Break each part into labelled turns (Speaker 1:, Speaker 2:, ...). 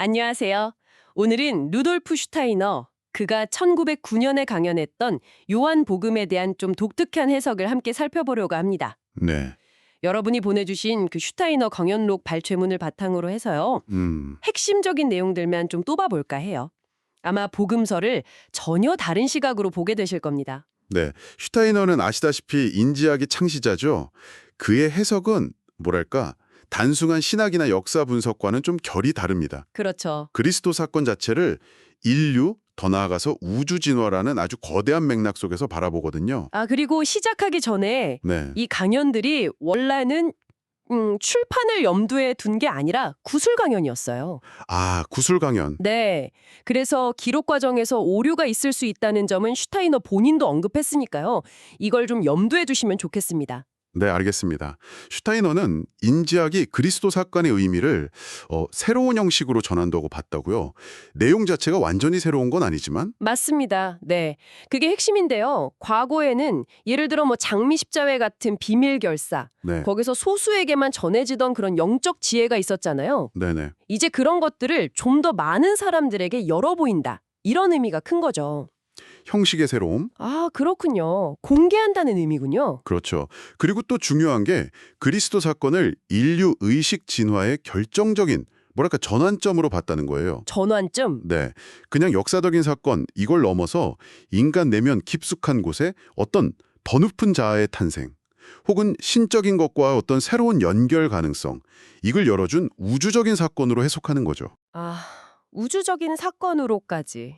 Speaker 1: 안녕하세요. 오늘은 루돌프 슈타이너, 그가 1909년에 강연했던 요한복음에 대한 좀 독특한 해석을 함께 살펴보려고 합니다.
Speaker 2: 네.
Speaker 1: 여러분이 보내주신 그 슈타이너 강연록 발췌문을 바탕으로 해서요. 핵심적인 내용들만 좀 뽑아볼까 해요. 아마 복음서를 전혀 다른 시각으로 보게 되실 겁니다.
Speaker 2: 네. 슈타이너는 아시다시피 인지학의 창시자죠. 그의 해석은 뭐랄까 단순한 신학이나 역사 분석과는 좀 결이 다릅니다.
Speaker 1: 그렇죠.
Speaker 2: 그리스도 사건 자체를 인류, 더 나아가서 우주 진화라는 아주 거대한 맥락 속에서 바라보거든요.
Speaker 1: 그리고 시작하기 전에
Speaker 2: 네.
Speaker 1: 이 강연들이 원래는 출판을 염두에 둔 게 아니라 구술 강연이었어요.
Speaker 2: 아, 구술 강연.
Speaker 1: 네. 그래서 기록 과정에서 오류가 있을 수 있다는 점은 슈타이너 본인도 언급했으니까요. 이걸 좀 염두에 두시면 좋겠습니다.
Speaker 2: 네, 알겠습니다. 슈타이너는 인지학이 그리스도 사건의 의미를 새로운 형식으로 전한다고 봤다고요. 내용 자체가 완전히 새로운 건 아니지만
Speaker 1: 맞습니다. 네. 그게 핵심인데요. 과거에는 예를 들어 뭐 장미 십자회 같은 비밀 결사,
Speaker 2: 네.
Speaker 1: 거기서 소수에게만 전해지던 그런 영적 지혜가 있었잖아요.
Speaker 2: 네네.
Speaker 1: 이제 그런 것들을 좀 더 많은 사람들에게 열어 보인다. 이런 의미가 큰 거죠.
Speaker 2: 형식의 새로움.
Speaker 1: 그렇군요. 공개한다는 의미군요.
Speaker 2: 그렇죠. 그리고 또 중요한 게 그리스도 사건을 인류 의식 진화의 결정적인 뭐랄까 전환점으로 봤다는 거예요.
Speaker 1: 전환점?
Speaker 2: 네. 그냥 역사적인 사건 이걸 넘어서 인간 내면 깊숙한 곳에 어떤 더 높은 자아의 탄생 혹은 신적인 것과 어떤 새로운 연결 가능성 이걸 열어준 우주적인 사건으로 해석하는 거죠.
Speaker 1: 우주적인 사건으로까지.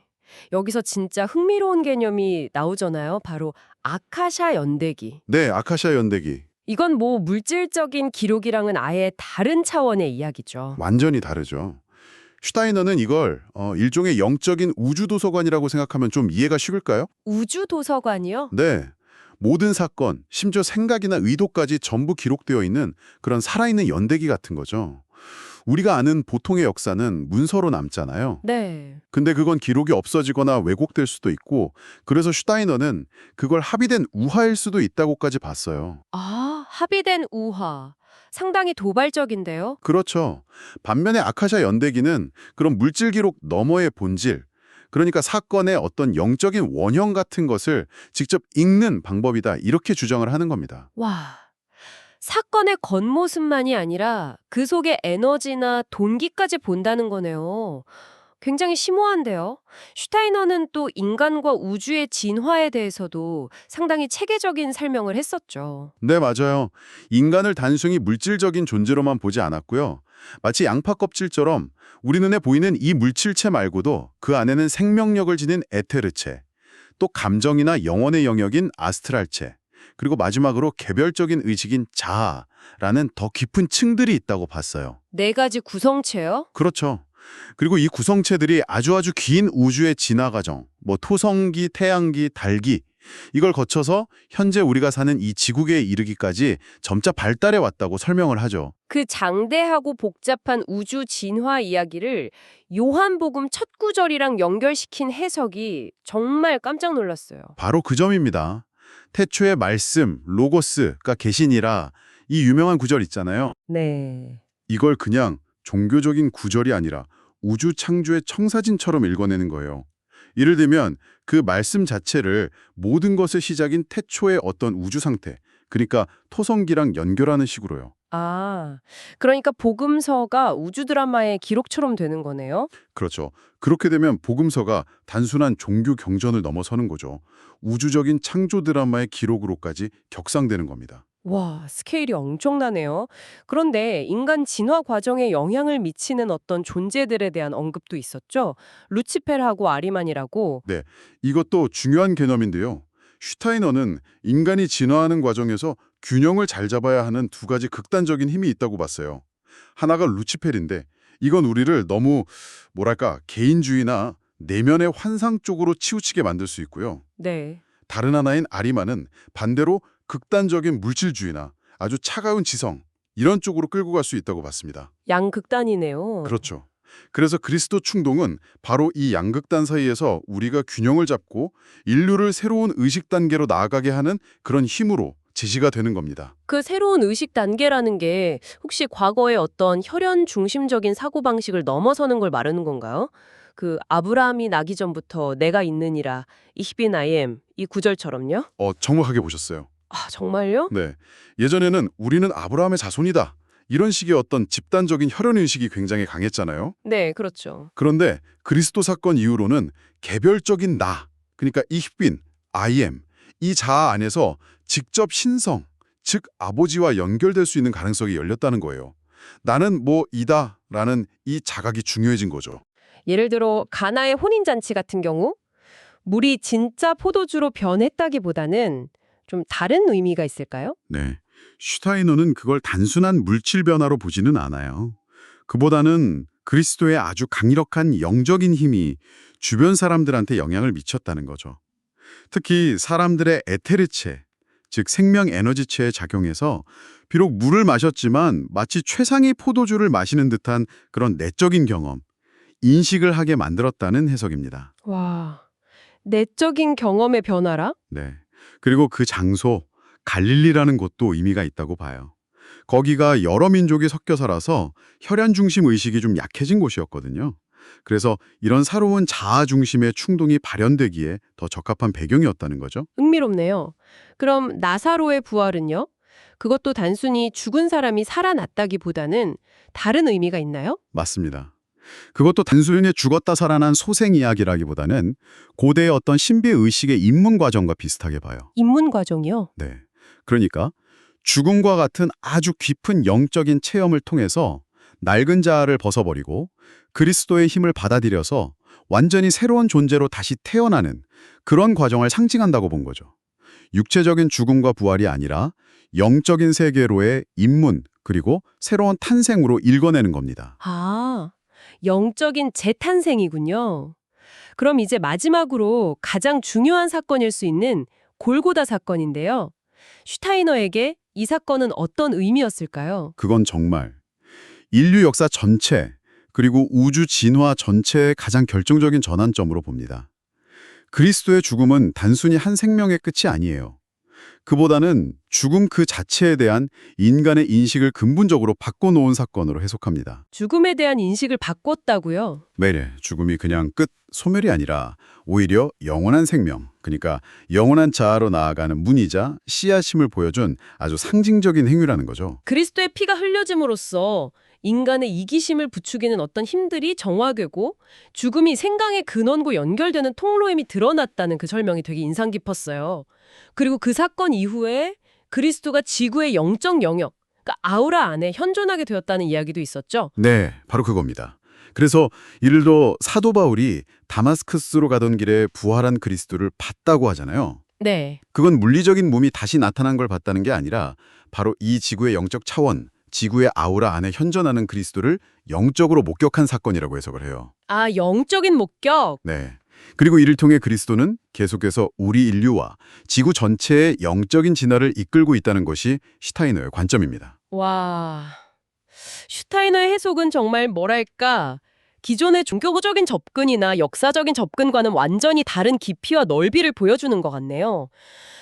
Speaker 1: 여기서 진짜 흥미로운 개념이 나오잖아요. 바로 아카샤 연대기.
Speaker 2: 네. 아카시아 연대기.
Speaker 1: 이건 뭐 물질적인 기록이랑은 아예 다른 차원의 이야기죠.
Speaker 2: 완전히 다르죠. 슈타이너는 이걸 일종의 영적인 우주 도서관이라고 생각하면 좀 이해가 쉬울까요?
Speaker 1: 우주 도서관이요?
Speaker 2: 네. 모든 사건, 심지어 생각이나 의도까지 전부 기록되어 있는 그런 살아있는 연대기 같은 거죠. 우리가 아는 보통의 역사는 문서로 남잖아요.
Speaker 1: 네.
Speaker 2: 근데 그건 기록이 없어지거나 왜곡될 수도 있고 그래서 슈타이너는 그걸 합의된 우화일 수도 있다고까지 봤어요.
Speaker 1: 합의된 우화. 상당히 도발적인데요.
Speaker 2: 그렇죠. 반면에 아카샤 연대기는 그런 물질 기록 너머의 본질, 그러니까 사건의 어떤 영적인 원형 같은 것을 직접 읽는 방법이다 이렇게 주장을 하는 겁니다.
Speaker 1: 와. 사건의 겉모습만이 아니라 그 속의 에너지나 동기까지 본다는 거네요. 굉장히 심오한데요. 슈타이너는 또 인간과 우주의 진화에 대해서도 상당히 체계적인 설명을 했었죠.
Speaker 2: 네, 맞아요. 인간을 단순히 물질적인 존재로만 보지 않았고요. 마치 양파 껍질처럼 우리 눈에 보이는 이 물질체 말고도 그 안에는 생명력을 지닌 에테르체, 또 감정이나 영혼의 영역인 아스트랄체, 그리고 마지막으로 개별적인 의식인 자아라는 더 깊은 층들이 있다고 봤어요.
Speaker 1: 네 가지 구성체요?
Speaker 2: 그렇죠. 그리고 이 구성체들이 아주 긴 우주의 진화 과정, 뭐 토성기, 태양기, 달기 이걸 거쳐서 현재 우리가 사는 이 지구계에 이르기까지 점차 발달해 왔다고 설명을 하죠.
Speaker 1: 그 장대하고 복잡한 우주 진화 이야기를 요한복음 첫 구절이랑 연결시킨 해석이 정말 깜짝 놀랐어요.
Speaker 2: 바로 그 점입니다. 태초의 말씀, 로고스가 계시니라 이 유명한 구절 있잖아요.
Speaker 1: 네.
Speaker 2: 이걸 그냥 종교적인 구절이 아니라 우주 창조의 청사진처럼 읽어내는 거예요. 예를 들면 그 말씀 자체를 모든 것의 시작인 태초의 어떤 우주 상태, 그러니까 토성기랑 연결하는 식으로요.
Speaker 1: 그러니까 복음서가 우주 드라마의 기록처럼 되는 거네요.
Speaker 2: 그렇죠. 그렇게 되면 복음서가 단순한 종교 경전을 넘어서는 거죠. 우주적인 창조 드라마의 기록으로까지 격상되는 겁니다.
Speaker 1: 와, 스케일이 엄청나네요. 그런데 인간 진화 과정에 영향을 미치는 어떤 존재들에 대한 언급도 있었죠. 루치페르하고 아리만이라고.
Speaker 2: 네, 이것도 중요한 개념인데요. 슈타이너는 인간이 진화하는 과정에서 균형을 잘 잡아야 하는 두 가지 극단적인 힘이 있다고 봤어요. 하나가 루치페르인데 이건 우리를 너무 뭐랄까 개인주의나 내면의 환상 쪽으로 치우치게 만들 수 있고요.
Speaker 1: 네.
Speaker 2: 다른 하나인 아리만은 반대로 극단적인 물질주의나 아주 차가운 지성 이런 쪽으로 끌고 갈 수 있다고 봤습니다.
Speaker 1: 양극단이네요.
Speaker 2: 그렇죠. 그래서 그리스도 충동은 바로 이 양극단 사이에서 우리가 균형을 잡고 인류를 새로운 의식 단계로 나아가게 하는 그런 힘으로 제시가 되는 겁니다.
Speaker 3: 그 새로운 의식 단계라는 게 혹시 과거의 어떤 혈연 중심적인 사고방식을 넘어서는 걸 말하는 건가요? 그 아브라함이 나기 전부터 내가 있느니라, Ich bin I am 이 구절처럼요?
Speaker 2: 정확하게 보셨어요.
Speaker 3: 아, 정말요?
Speaker 2: 네. 예전에는 우리는 아브라함의 자손이다. 이런 식의 어떤 집단적인 혈연의식이 굉장히 강했잖아요.
Speaker 3: 네, 그렇죠.
Speaker 2: 그런데 그리스도 사건 이후로는 개별적인 나, 그러니까 Ich bin, I am, 이 자아 안에서 직접 신성, 즉 아버지와 연결될 수 있는 가능성이 열렸다는 거예요. 나는 이다라는 이 자각이 중요해진 거죠.
Speaker 3: 예를 들어 가나의 혼인잔치 같은 경우 물이 진짜 포도주로 변했다기보다는 좀 다른 의미가 있을까요?
Speaker 2: 네. 슈타이너는 그걸 단순한 물질 변화로 보지는 않아요. 그보다는 그리스도의 아주 강력한 영적인 힘이 주변 사람들한테 영향을 미쳤다는 거죠. 특히 사람들의 에테르체, 즉 생명 에너지체에 작용해서 비록 물을 마셨지만 마치 최상의 포도주를 마시는 듯한 그런 내적인 경험, 인식을 하게 만들었다는 해석입니다.
Speaker 3: 와, 내적인 경험의 변화라?
Speaker 2: 네. 그리고 그 장소, 갈릴리라는 곳도 의미가 있다고 봐요. 거기가 여러 민족이 섞여 살아서 혈연 중심 의식이 좀 약해진 곳이었거든요. 그래서 이런 새로운 자아 중심의 충동이 발현되기에 더 적합한 배경이었다는 거죠.
Speaker 3: 흥미롭네요. 그럼 나사로의 부활은요? 그것도 단순히 죽은 사람이 살아났다기보다는 다른 의미가 있나요?
Speaker 2: 맞습니다. 그것도 단순히 죽었다 살아난 소생 이야기라기보다는 고대의 어떤 신비 의식의 입문 과정과 비슷하게 봐요.
Speaker 3: 입문 과정이요?
Speaker 2: 네. 그러니까 죽음과 같은 아주 깊은 영적인 체험을 통해서 낡은 자아를 벗어버리고 그리스도의 힘을 받아들여서 완전히 새로운 존재로 다시 태어나는 그런 과정을 상징한다고 본 거죠. 육체적인 죽음과 부활이 아니라 영적인 세계로의 입문 그리고 새로운 탄생으로 읽어내는 겁니다.
Speaker 3: 아, 영적인 재탄생이군요. 그럼 이제 마지막으로 가장 중요한 사건일 수 있는 골고다 사건인데요. 슈타이너에게 이 사건은 어떤 의미였을까요?
Speaker 2: 그건 정말 인류 역사 전체 그리고 우주 진화 전체의 가장 결정적인 전환점으로 봅니다. 그리스도의 죽음은 단순히 한 생명의 끝이 아니에요. 그보다는 죽음 그 자체에 대한 인간의 인식을 근본적으로 바꿔놓은 사건으로 해석합니다.
Speaker 3: 죽음에 대한 인식을 바꿨다고요?
Speaker 2: 네, 죽음이 그냥 끝, 소멸이 아니라 오히려 영원한 생명, 그러니까 영원한 자아로 나아가는 문이자 씨앗임을 보여준 아주 상징적인 행위라는 거죠.
Speaker 3: 그리스도의 피가 흘려짐으로써 인간의 이기심을 부추기는 어떤 힘들이 정화되고 죽음이 생강의 근원과 연결되는 통로임이 드러났다는 그 설명이 되게 인상 깊었어요. 그리고 그 사건 이후에 그리스도가 지구의 영적 영역, 그러니까 아우라 안에 현존하게 되었다는 이야기도 있었죠.
Speaker 2: 네, 바로 그겁니다. 그래서 예를 들어 사도 바울이 다마스커스로 가던 길에 부활한 그리스도를 봤다고 하잖아요.
Speaker 3: 네.
Speaker 2: 그건 물리적인 몸이 다시 나타난 걸 봤다는 게 아니라 바로 이 지구의 영적 차원, 지구의 아우라 안에 현존하는 그리스도를 영적으로 목격한 사건이라고 해석을 해요.
Speaker 3: 아, 영적인 목격.
Speaker 2: 네. 그리고 이를 통해 그리스도는 계속해서 우리 인류와 지구 전체의 영적인 진화를 이끌고 있다는 것이 슈타이너의 관점입니다.
Speaker 3: 와, 슈타이너의 해석은 정말 뭐랄까, 기존의 종교적인 접근이나 역사적인 접근과는 완전히 다른 깊이와 넓이를 보여주는 것 같네요.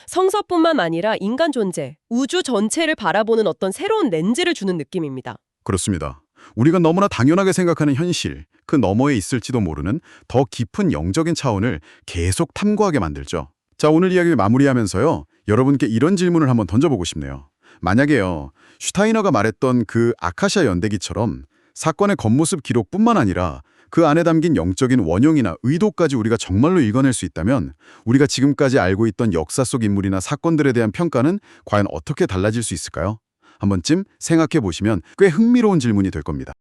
Speaker 3: 성서뿐만 아니라 인간 존재, 우주 전체를 바라보는 어떤 새로운 렌즈를 주는 느낌입니다.
Speaker 2: 그렇습니다. 우리가 너무나 당연하게 생각하는 현실, 그 너머에 있을지도 모르는 더 깊은 영적인 차원을 계속 탐구하게 만들죠. 자, 오늘 이야기 마무리하면서요. 여러분께 이런 질문을 한번 던져보고 싶네요. 만약에요, 슈타이너가 말했던 그 아카시아 연대기처럼 사건의 겉모습 기록뿐만 아니라 그 안에 담긴 영적인 원형이나 의도까지 우리가 정말로 읽어낼 수 있다면 우리가 지금까지 알고 있던 역사 속 인물이나 사건들에 대한 평가는 과연 어떻게 달라질 수 있을까요? 한 번쯤 생각해 보시면 꽤 흥미로운 질문이 될 겁니다.